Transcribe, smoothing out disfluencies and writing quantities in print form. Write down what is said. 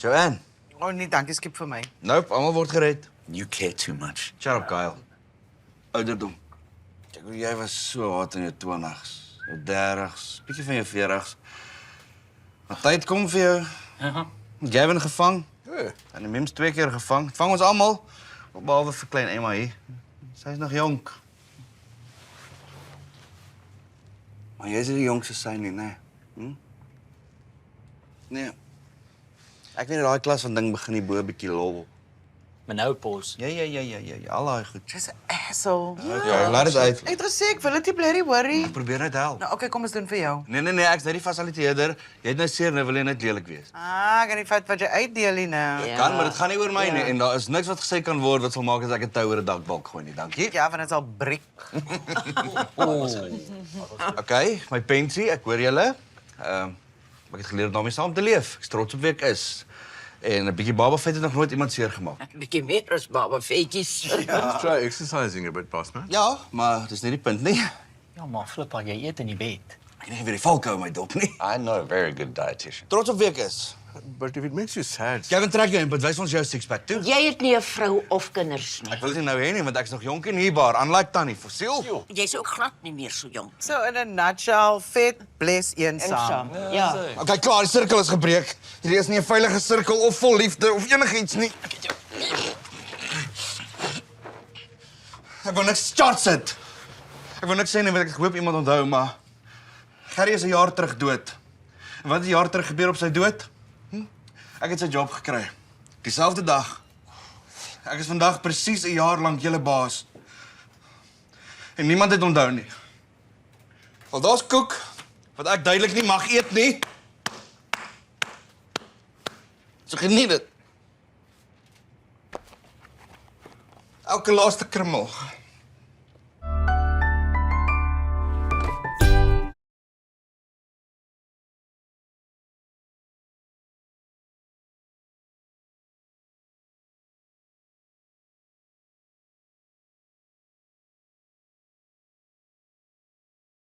Joanne. Oh nee, dankie, skip vir my. Nope, almal word gered. You care too much. Shut up, Kyle. Ouderdom. Kyk, jy was so hard in jou 20's, jou 30's, bietjie van jou 40's. Maar tyd kom vir jou. Gavin gevang. En die Mims 2 keer gevang. Het vang ons almal, behalwe vir klein Emma hier. Sy is nog jonk. Maar jy is die jongste sy nie, né? Nee. Ek weet daai klas van ding begin die bo 'n bietjie lol. Menopause. Ja, al daai goed. Jy's 'n asshole. Ja, laat dit uit. Ek het gesê ek wil dit nie bly worry. Ek probeer net help. Nou, okay, kom ons doen vir jou. Nee, ek's net die fasiliteerder. Jy het nou seer, nou wil jy net lelik wees. Ah, kan die feit wat jy uitdeel hier nou. Ja. Kan, maar dit gaan nie oor my nie en daar is niks wat gesê kan word wat sal maak dat ek 'n tou oor 'n dakbalk gooi nie. Dankie. Ja, want dit sal breek. Okay, my pensie, ek hoor julle. Ek het geleer om daarmee saam te leef. Ek's trots op wie ek is. En 'n bietjie babavet het nog nooit iemand seer gemaak. 'n bietjie meer as babavetjies. Let's try exercising a bit, boss man. Ja, maar dis nie die punt nie. Ja, maar Flipper, jy eet in die bed. Ek het nie weer die valke in my dop nie. I know a very good dietitian. Trots op wie ek is. But if it makes you sad... Gavin, trek jou in, wys ons jou sixpack toe. Jy het nie 'n vrou of kinders nie. Ek wil dit nie nou hê nie, want ek's nog jonk en hierbaar. Unlike Tannie, fossiel. Jy's ook glad nie meer so jonk. So in 'n nutshell, vet, bless, eensaam. Ja. Okay, klaar, die sirkel is gebreek. Hierdie is nie 'n veilige sirkel of vol liefde of enigiets nie. Ek wil niks start sit. Ek wil niks sê nie, want ek hoop iemand onthou, maar Gerry is 'n jaar terug dood. En wat het 'n jaar terug gebeur op sy dood? Ek het sy job gekry. Dieselfde dag. Ek is vandag presies 'n jaar lank julle baas. En niemand het onthou nie. Want daar's koek wat ek duidelik nie mag eet nie. So geniet dit. Elke laaste krummel.